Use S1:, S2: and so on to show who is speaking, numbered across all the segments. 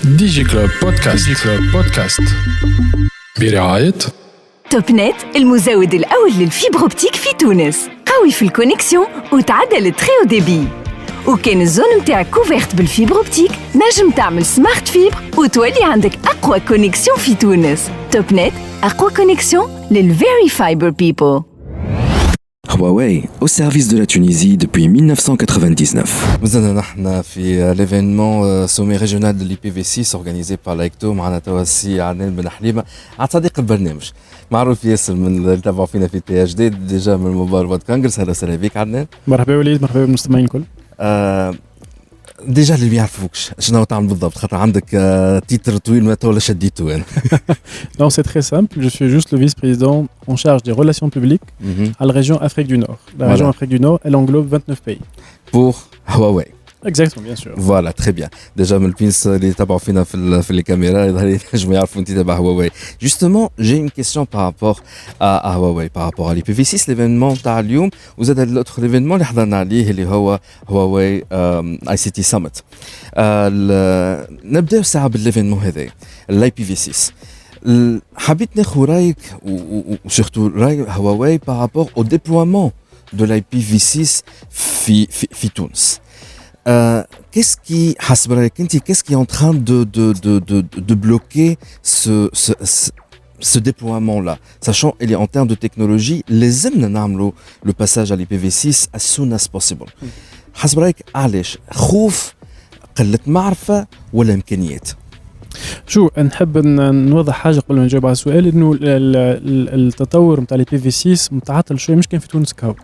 S1: ديجي كلوب بودكاست برعاية
S2: توب نت، المزود الأول للفيبر أوبتيك في تونس. قوي في الكونيكسيون وتعدل التري ديبي. وكان الزون متاعك كوفيرت بالفيبر أوبتيك نجم تعمل سمارت فيبر وتولي عندك أقوى كونيكسيون في تونس. توب نت، أقوى كونيكسيون للفيري فايبر بيبل.
S3: Huawei, au service de la Tunisie depuis 1999.
S4: Nous sommes l'événement sommet régional de l'IPv6 organisé par l'AECTO. معنا تواسي عدنان بن حليمة عن صديق البرنامج معروف ياسر من اللي تابعوا فينا في تي اش دي ديجا من موبايل وورد كونغرس. اهلا وسهلا بك عدنان.
S5: مرحبا وليد، مرحبا بالمستمعين الكل.
S4: ديجا اللي ما يعرفوكش شنو تعمل بالضبط خاطر عندك تيتر طويل ما ولا شديته انا.
S5: Non, c'est très simple. Je suis juste le vice-président en charge des relations publiques à la région Afrique du Nord. La région Afrique du Nord, elle englobe 29 pays.
S4: Pour Huawei.
S5: Exactement, bien sûr.
S4: Voilà, très bien. Déjà, Melpins, les tabacs les caméras, je me rappelle un petit Huawei. Justement, j'ai une question par rapport à Huawei, par rapport à l'IPv6, l'événement Talium. Vous êtes l'autre événement, les Huawei ICT Summit. نبدأ ساعة بالl'événement هذا l'IPv6. حبيت ناخذ رايك وسورتو راي هواوي par rapport au déploiement de l'IPv6 في تونس. Qu'est-ce qui est en train de bloquer ce déploiement-là, sachant qu'il est en termes de technologie, les aimes le passage à l'IPv6 as soon as possible. حسب رأيك علاش خوف قلة معرفة ولا إمكانيات؟
S5: شو نحب نوضح حاجه قبل ما نجاوب على السؤال، انه التطور نتاع لي بي في 6 متعطل شويه، مش كان في تونس كهو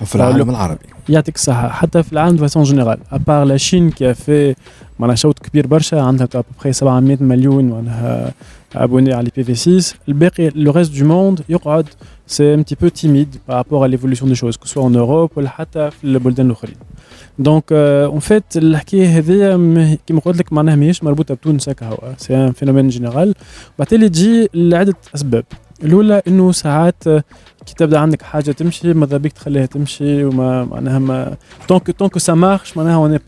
S4: في العالم العربي.
S5: يعطيك الصحه، حتى في العالم فاسون جينيرال ابار لا شين كي في معناها شوط كبير برشا، عندها بخي 700 مليون معناها ابوني على لي بي في 6. الباقي لو ريست دو موند يقعد سي ان تي بو تيميد بارابور ا ليفولوسيون دي شوز كو سوا ان اوروب ولا حتى في البلدان الاخرين. دونك اون فيت الحكايه هذيا كيما قلت لك معناها ماهيش مربوطه بتونس هكا، هو سي ان فينومين جينيرال. وبالتالي تجي لعده اسباب. الاولى انه ساعات كي تبدا عندك حاجه تمشي ماذا بيك تخليها تمشي، وما معناها ما طونك سا مارش معناها اون ني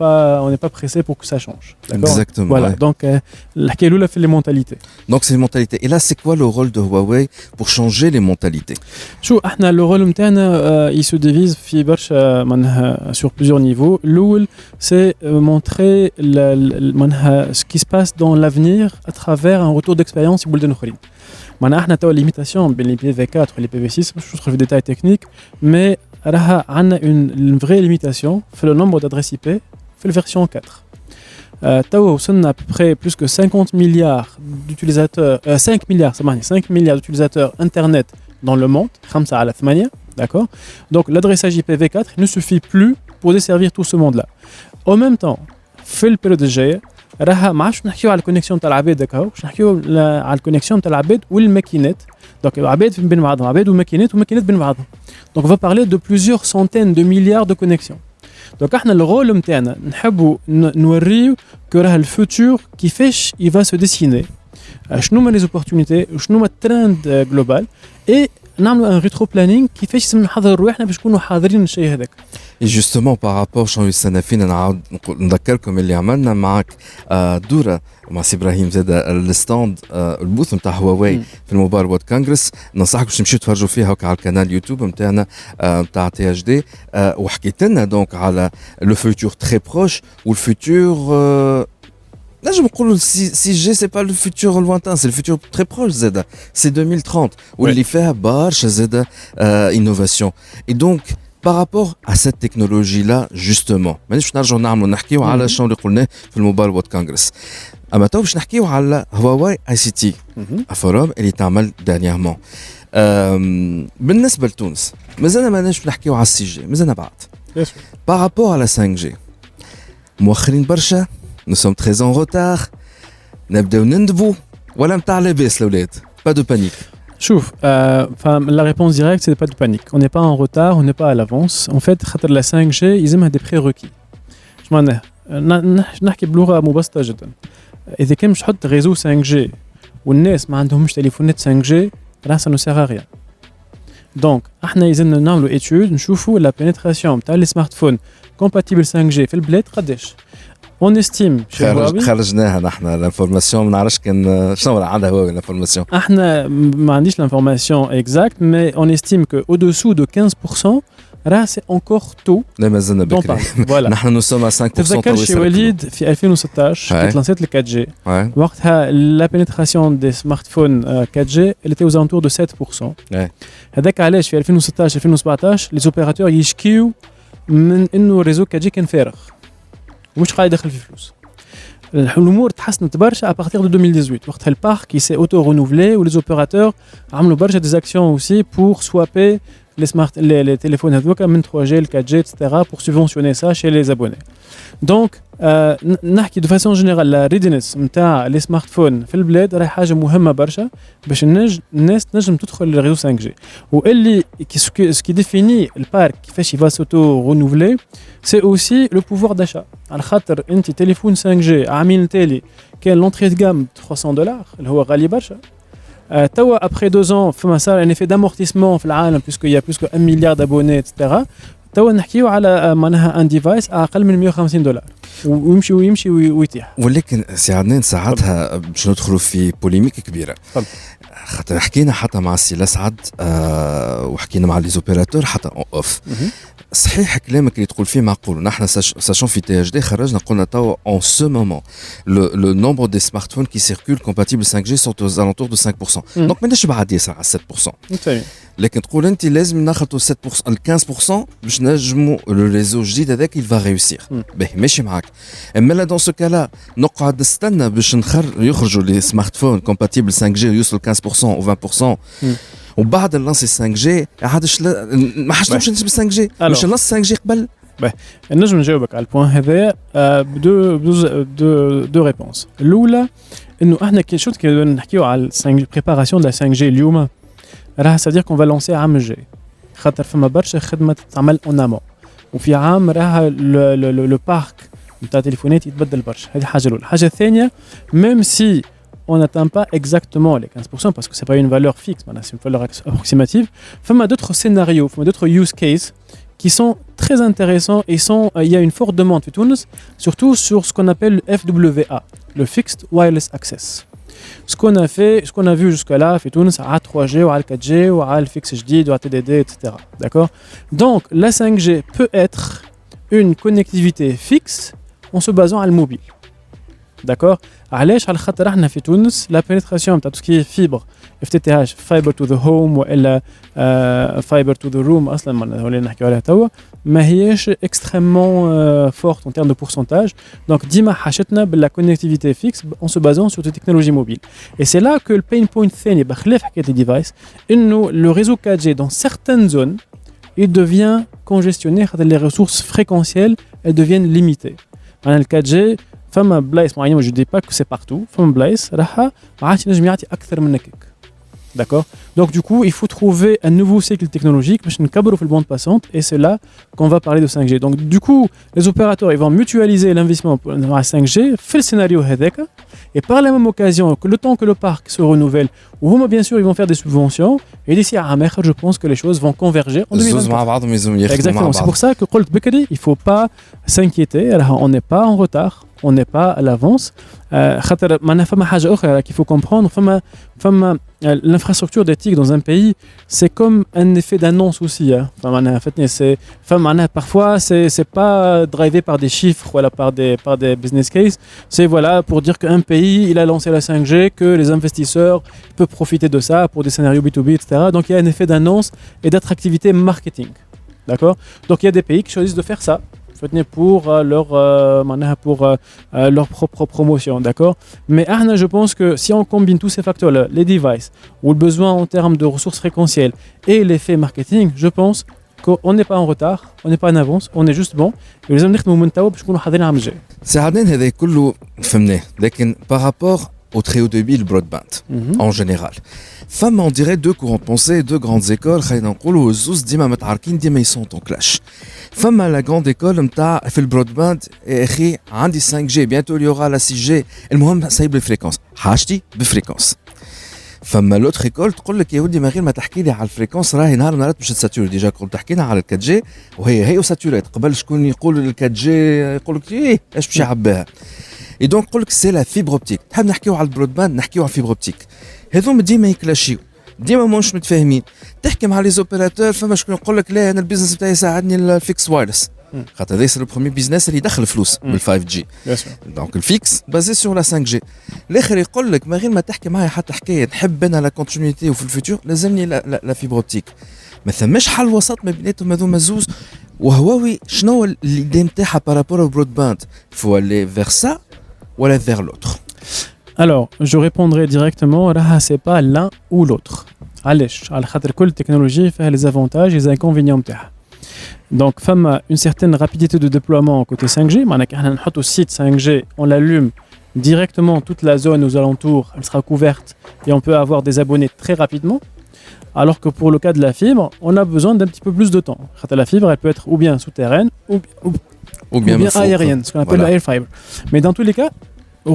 S5: با بريسي بور كو سا شونج.
S4: Exactement.
S5: Voilà, donc الحكايه الاولى في لي مونتاليتي.
S4: Donc c'est les mentalités. Et là c'est quoi le rôle de Huawei pour changer les mentalités؟
S5: شو احنا لو رول نتاعنا يسو ديفيز في برشا معناها سور بليزيور نيفو. الاول سي مونتري معناها سكي سباس دون لافنير ا ترافير ان روتور ديكسبيريونس بلدان اخرين. معناها احنا تو ليميتاسيون بين لي بي في 4 و لي بي في 6 باش ندخل في ديتاي تكنيك، مي راها عندنا اون فري ليميتاسيون في لو نومبر دادريس اي بي في الفيرسيون 4. توا وصلنا ابري بلوس كو 50 مليار دوتيليزاتور 5 مليار سامحني 5 مليار دوتيليزاتور انترنت dans le monde, 5 على 8, d'accord. Donc l'adressage IPv4 ne suffit plus pour desservir tout ce monde là. En même temps, في البيريود الجايه راها ما عادش نحكيو على الكونيكسيون تاع العباد هكا، باش نحكيو على الكونيكسيون تاع العباد والماكينات. دونك العباد بين بعضهم، عباد وماكينات بين بعضهم. دونك on va parler de plusieurs centaines de milliards de connexions. دونك احنا الرول نتاعنا نحبوا نوريو كو راه الفوتور كيفاش يفا سو ديسيني، شنو هما لي زوبورتونيتي وشنو هما الترند جلوبال، اي نعملوا ان ريترو بلانينغ كيفاش لازم نحضروا روحنا باش نكونوا حاضرين الشيء هذاك.
S4: Et justement par rapport شنو السنافين نعاود نذكركم اللي عملنا معك دوره مع سي ابراهيم زاد الستاند البوث نتاع هواوي في الموبايل وورد كونغرس. ننصحكم باش تمشيو تفرجوا فيها هكا على القناه اليوتيوب نتاعنا نتاع تي اش دي. وحكيت لنا دونك على لو فيتور تري بروش والفيتور نجم نقولوا 6G c'est pas le futur lointain, c'est le futur très proche زاده، c'est 2030 واللي فيها برشا زاده innovation. Et donc par rapport à cette technologie là justement مانيش نرجعوا نعملوا نحكيو على شنو اللي قلناه في الموبايل وورد كونغرس، اما تو باش نحكيو على هواوي اي سي تي فورم اللي تعمل دانييرمون. بالنسبه لتونس مازلنا ماناش نحكيو على السي جي، مازلنا بعد. par rapport à la 5G مؤخرين برشا، nous sommes très en retard. نبداو نندبوا ولا نتاع لاباس الاولاد؟ pas de panique.
S5: شوف la réponse directe c'est pas de panique. On n'est pas en retard, on n'est pas à l'avance. En fait خاطر la 5G يلزمها des prérequis. اش معناها؟ نحكي بلغه مبسطه جدا. اذا كان مش تحط ريزو 5G والناس ما عندهمش تليفونات 5G راه ça ne sert à rien. Donc احنا يلزمنا نعملوا étude نشوفوا la pénétration تاع les smartphones compatibles 5G في البلاد قداش. On estime chez Huawei.
S4: خرجناها نحن الانفورماسيون ما نعرفش كان شنو عندها هو الانفورماسيون.
S5: احنا ما عنديش l'information exacte mais on estime que au-dessous de 15% راه c'est encore tôt.
S4: لا مازلنا بكري.
S5: Voilà.
S4: نحن نوصل 5%
S5: تذكر شي وليد في 2016 كانت لانسيت ال 4G. وقتها la pénétration des smartphones 4G elle était aux alentours de 7%. هذاك علاش في 2016 2017 les opérateurs يشكيو من انه الريزو 4G كان فارغ ومش قاعد يدخل فيه فلوس. الامور تحسنت برشا à partir de 2018 وقتها البارك s'est auto-renouvelé où les opérateurs عملوا برشا des actions aussi pour swapper les téléphones هذوك من 3G ل 4G etc pour subventionner ça chez les abonnés. Donc نحكي de façon générale la readiness نتاع les smartphones في البلاد راهي حاجه مهمه برشا باش الناس تنجم تدخل للريزو 5G واللي ce qui définit البارك كيفاش il va s'auto-renouveler c'est aussi le pouvoir d'achat. على خاطر انت تليفون 5G عامين تالي كان l'entrée de gamme $300 اللي هو غالي برشا. توا après 2 ans فما صار un effet d'amortissement في العالم puisqu'il y a plus que 1 milliard d'abonnés etc. توا نحكيو على معناها ان ديفايس اقل من $150 ويمشي ويتيح.
S4: ولكن سي عدنان ساعتها باش ندخلوا في بوليميك كبيره. خاطر حكينا حتى مع السي لسعد وحكينا مع لي زوبيراتور حتى اوف. صحيح كلامك اللي تقول فيه معقول. نحن ساشون في تي اش دي خرجنا قلنا توا en ce moment le nombre des smartphones qui circulent compatibles 5G sont aux alentours de 5%. Donc ماناش بعد ياسر على 7%. لكن تقول انت لازم ناخذوا 7% ال 15% باش نجموا لو ريزو الجديد هذاك il va réussir. باهي ماشي معاك. اما لا دون سو كالا نقعد نستنى باش يخرجوا لي سمارت فون كومباتيبل 5G ويوصلوا 15% و 20%. وبعد اللانسي 5G عادش ما حشتوش نسبة 5G مش اللانسي 5G قبل.
S5: نجم نجاوبك على البوان هذا بدو ريبونس. الاولى انه احنا كي نحكيو على 5G بريباراسيون دو 5G اليوم راه سادير كون فا لونسي عام الجاي خاطر فما برشا خدمه تتعمل اون امون وفي عام راه لو بارك نتاع التليفونات يتبدل برشا. هذه حاجه الاولى. الحاجه الثانيه même si on n'atteint pas exactement les 15% parce que c'est pas une valeur fixe, c'est une valeur approximative. Fama d'autres scénarios, fama d'autres use cases qui sont très intéressants et il y a une forte demande في تونس surtout sur ce qu'on appelle le FWA, le Fixed Wireless Access. Ce qu'on a vu jusque-là في تونس على 3G وعلى 4G وعلى الفيكس جديد وعلى TDD etc. D'accord? Donc la 5G peut être une connectivité fixe en se basant sur le mobile. D'accord? علاش على خاطر احنا في تونس لا بينيتراسيون تاع توسكي فيبر FTTH فايبر تو ذا هوم والا فايبر تو ذا روم اصلا ما نحكيو عليها توا ما هياش اكستريممون فورت ان تيرم دو بورسنتاج. دونك ديما حاجتنا باللا كونيكتيفيتي فيكس اون سو بازون سور دي تكنولوجي موبيل. اي سي لا كو البين بوينت الثاني بخلاف حكايه الديفايس انه لو ريزو 4G dans certaines zones il devient congestionné خاطر les ressources fréquentielles elles deviennent limitées. معناها ال 4G فما بلايص معينه جو دي با كو سي بارتو فما بلايص راح ما عادش نجم يعطي اكثر من هكاك. D'accord? Donc du coup, il faut trouver un nouveau cycle technologique باش نكبروا في البande passante et c'est là qu'on va parler de 5G. Donc du coup, les opérateurs ils vont mutualiser l'investissement dans la 5G في السيناريو هذاك et par la même occasion que le temps que le parc se renouvelle ou bien sûr ils vont faire des subventions et d'ici à Amer je pense que les choses vont converger en 2024. Exactement, c'est pour ça que قلت بكري il faut pas s'inquiéter, on n'est pas en retard. On n'est pas à l'avance. خاطر معنا فما حاجة أخرى qu'il faut comprendre. فما l'infrastructure d'éthique dans un pays, c'est comme un effet d'annonce aussi. معناها فاتني c'est معناها parfois c'est pas drivé par des chiffres ou par des business cases. C'est voilà pour dire qu'un pays il a lancé la 5G, que les investisseurs peuvent profiter de ça pour des scénarios B2B, etc. Donc il y a un effet d'annonce et d'attractivité marketing. D'accord? Donc il y a des pays qui choisissent de faire ça. pour leur propre promotion, d'accord? Mais je pense que si on combine tous ces facteurs-là, les devices ou le besoin en termes de ressources fréquentielles et l'effet marketing, je pense qu'on n'est pas en retard, on n'est pas en avance, on est juste bon. Et les hommes nous montent باش نكونوا حاضرين عام الجاي.
S4: سي عدنان هذا كله فهمناه، لكن par rapport au très haut débit, le broadband, en général. Femme, on dirait deux courants de pensée, deux grandes écoles. Ils sont en clash. Femme, la grande école, fait le broadband, et on dit 5G, bientôt il y aura la 6G. Et le moment, ça y est, les fréquences. Hachti, les fréquences. فما لوتر ايكول تقول لك يا ودي من غير ما تحكي لي على الفريكونس راهي نهار نهارات باش تساتوري ديجا كنت حكينا على الكات جي وهي ساتوريت قبل شكون يقول الكات جي يقول لك ايه ايش باش يعبيها اي دونك نقول لك سي لا فيبر اوبتيك تحب نحكيو على البرودباند نحكيو على الفيبر اوبتيك هذوما ديما يكلاشيو ديما ماهمش متفاهمين تحكي مع لي زوبيراتور فما شكون يقول لك لا انا البيزنس بتاعي يساعدني الفيكس وايرلس خاطر هذا سي لو بروميي بيزنس اللي يدخل فلوس بال 5 جي دونك الفيكس بازي سور لا 5 جي الاخر يقول لك من غير ما تحكي معايا حتى حكايه نحب انا لا كونتينيتي وفي الفيتور لازمني لا فيبر اوبتيك ما ثماش حل وسط ما بيناتهم هذوما زوز وهواوي شنو اللي نتاعها بارابور au broadband faut aller vers ça ou aller vers l'autre.
S5: Alors, je répondrai directement, là, c'est pas l'un ou l'autre. علاش؟ على خاطر كل تكنولوجي فيها les avantages et les inconvénients نتاعها. Donc, فما une certaine rapidité de déploiement côté 5G, معناها كي احنا نحطوا site 5G, on l'allume directement toute la zone aux alentours, elle sera couverte et on peut avoir des abonnés très rapidement. Alors que pour le cas de la fibre, on a besoin d'un petit peu plus de temps. La fibre, elle peut être ou bien souterraine ou bien aérienne, ce qu'on appelle la air fiber. Mais dans tous les cas,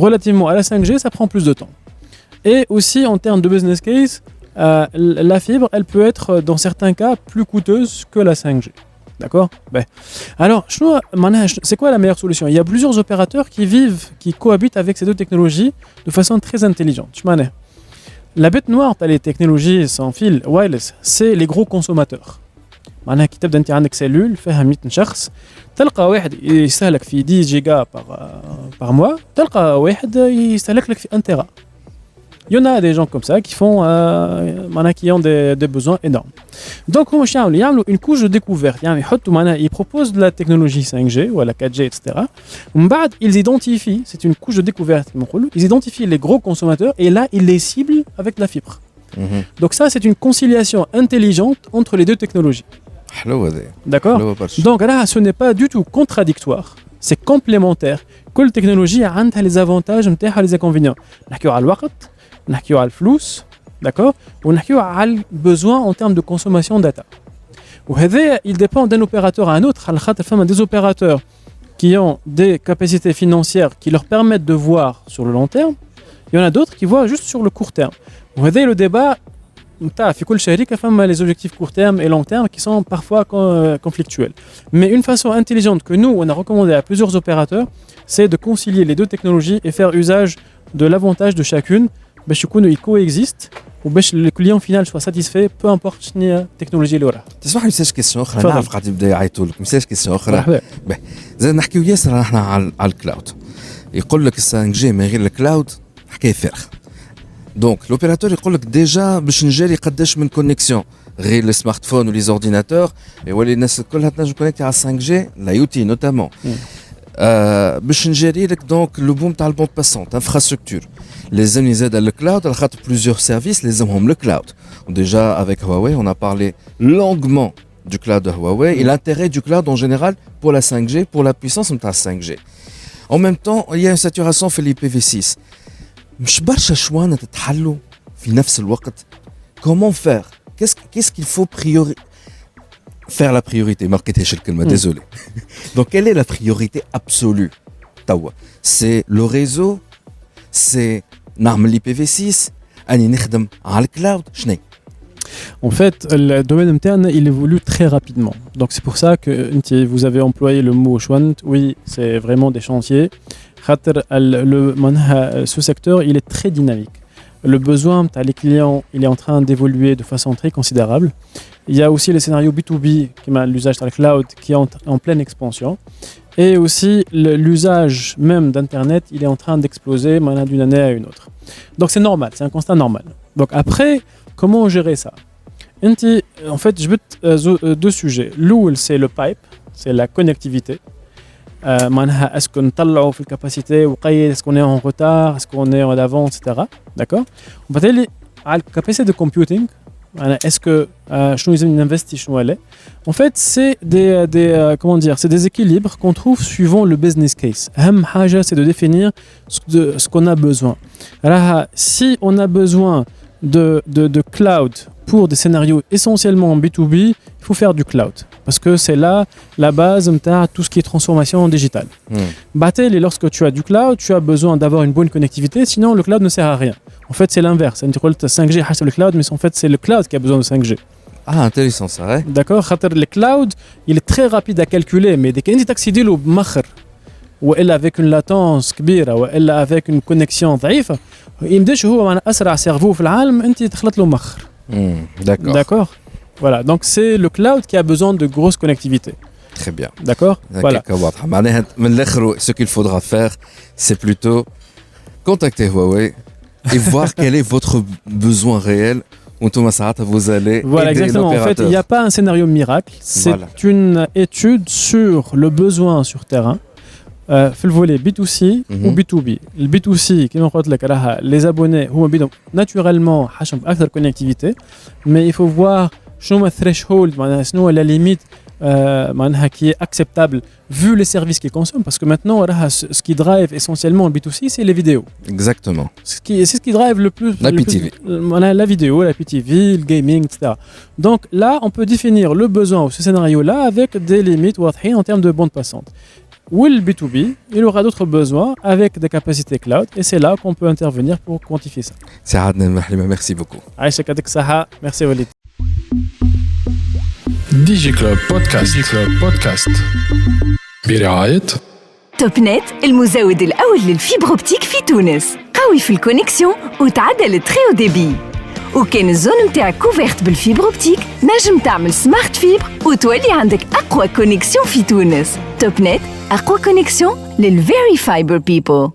S5: relativement à la 5G, ça prend plus de temps. Et aussi, en termes de business case, la fibre, elle peut être, dans certains cas, plus coûteuse que la 5G. D'accord ? Alors, c'est quoi la meilleure solution ? Il y a plusieurs opérateurs qui cohabitent avec ces deux technologies de façon très intelligente. La bête noire, tu as les technologies sans fil wireless, c'est les gros consommateurs. معناها كي تبدا انت عندك سيلول فيها 100 شخص تلقى واحد يستهلك في 10 جيجا par mois تلقى واحد يستهلك لك في 1 تيرا. Il y en a des gens comme ça qui font qui ont des besoins énormes. Donc ils يعملوا une couche de découverte, يعني يحطوا ils proposent de la technologie 5G ou la 4G etc. ومن بعد ils identifient, c'est une couche de découverte ils identifient les gros consommateurs et là ils les ciblent avec la fibre. Donc ça c'est une conciliation intelligente entre les deux technologies. D'accord ? Donc là ce n'est pas du tout contradictoire, c'est complémentaire. كل technologie عندها les avantages نتاعها les inconvénients. نحكيو على الوقت نحكيو على الفلوس d'accord ونحكيو على besoin en termes de consommation data وهذا il dépend d'un opérateur à un autre على خاطر فما des opérateurs qui ont des capacités financières qui leur permettent de voir sur le long terme il y en a d'autres qui voient juste sur le court terme وهذا le débat نتاع في كل شركة فما les objectifs court terme et long terme qui sont parfois conflictuels mais une façon intelligente que nous on a recommandé à plusieurs opérateurs c'est de concilier les deux technologies et faire usage de l'avantage de chacune باش يكونوا coexistent وباش الكليون فينال soit satisfait peu importe شنو التكنولوجيا اللي وراها.
S4: تسمح لي نسالك كيسيون اخرى نعرف قاعد يبدا يعيطوا لك نسالك كيسيون اخرى. زين نحكيو ياسر احنا على الكلاود. يقول لك 5 جي من غير الكلاود حكايه فارغه. دونك لوبيراتور يقول لك ديجا باش نجري قداش من كونيكسيون غير السمارت فون ولي زورديناتور يولي الناس الكل تنجم كونيكتي على 5 جي لا يوتي نوتامون. باش نجري لك دونك لو بوم تاع البوند باسونت انفراستركتور لازمني زاد الكلاود على خاطر بليزيور سيرفيس لازمهم الكلاود وديجا avec Huawei on a parlé longuement du cloud de Huawei et l'intérêt du cloud en général pour la 5G pour la puissance نتاع 5G en même temps il y a une saturation في l'IPv6 مش برشا شوانه تتحلوا في نفس الوقت comment faire qu'est-ce qu'il faut faire la priorité marketage الكلمه désolé donc quelle est la priorité absolue توا c'est le réseau c'est نعمل l'IPv6 اني نخدم على الكلاود شنو
S5: En fait, le domaine interne, il évolue très rapidement. Donc c'est pour ça que vous avez employé le mot Schwant. Oui, c'est vraiment des chantiers. Ce secteur, il est très dynamique. Le besoin, les clients, il est en train d'évoluer de façon très considérable. Il y a aussi les scénarios B2B, qui m'a l'usage de la cloud, qui est en pleine expansion. Et aussi l'usage même d'Internet, il est en train d'exploser d'une année à une autre. Donc c'est normal, c'est un constat normal. Donc après, comment gérer ça ? En fait, je veux deux sujets. L'oul, c'est le pipe, c'est la connectivité. Est-ce qu'on est en capacité, est-ce qu'on est en retard, est-ce qu'on est en avant, etc. D'accord ? On va aller à la capacité de computing. Est-ce que nous investissons en fait, c'est c'est des équilibres qu'on trouve suivant le business case. C'est de définir ce qu'on a besoin. Alors, si on a besoin de cloud pour des scénarios essentiellement B2B, il faut faire du cloud. Parce que c'est là la base de tout ce qui est transformation digitale. Battel, et lorsque tu as du cloud, tu as besoin d'avoir une bonne connectivité, sinon le cloud ne sert à rien. En fait, c'est l'inverse. Tu dis 5G, c'est le cloud, mais en fait, c'est le cloud qui a besoin de 5G.
S4: Ah, intéressant ça, ouais.
S5: D'accord. Le cloud, il est très rapide à calculer, mais dès que tu accèdes au مخر ou avec une latence كبيرة ou avec une connexion ضعيفة, يمدش هو مع أسرع cerveau في العالم أنت تخلط له مخر.
S4: D'accord.
S5: D'accord. Voilà. Donc c'est le cloud qui a besoin de grosses connectivités.
S4: Très bien.
S5: D'accord. Voilà.
S4: معناها من الآخر ce qu'il faudra faire, c'est plutôt contacter Huawei et voir quel est votre besoin réel. Vous allez
S5: voilà,
S4: aider
S5: exactement. En fait, il n'y a pas un scénario miracle. C'est
S4: Voilà.
S5: une étude sur le besoin sur terrain. في le volet B2C ou B2B. Le B2C, qui nous dit les abonnés, ont naturellement une connectivité, mais il faut voir le threshold, la limite qui est acceptable vu les services qu'ils consomment. Parce que maintenant, ce qui drive essentiellement le B2C, c'est les vidéos.
S4: Exactement.
S5: C'est ce qui drive le plus.
S4: La PTV.
S5: La vidéo, la PTV, le gaming, etc. Donc là, on peut définir le besoin ou ce scénario-là avec des limites en termes de bande passante. Ou le B2B, il aura d'autres besoins avec des capacités cloud et c'est là qu'on peut intervenir pour quantifier ça.
S4: C'est Adnan Mahlima, merci beaucoup.
S5: Aïcha Kadek Saha, merci Walid.
S1: DigiClub بودكاست برعاية
S2: توب نت المزود الأول للفيبر أوبتيك في تونس. قوي في الكونيكسيون وتعدل التري او ديبي. وكان الزون متاعك كوفيرت بالفيبر أوبتيك نجم تعمل سمارت فيبر وتولي عندك أقوى كونيكسيون في تونس. توب نت أقوى كونيكسيون للفيري فايبر بيبل.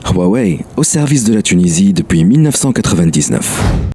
S3: Huawei, au service de la Tunisie depuis 1999.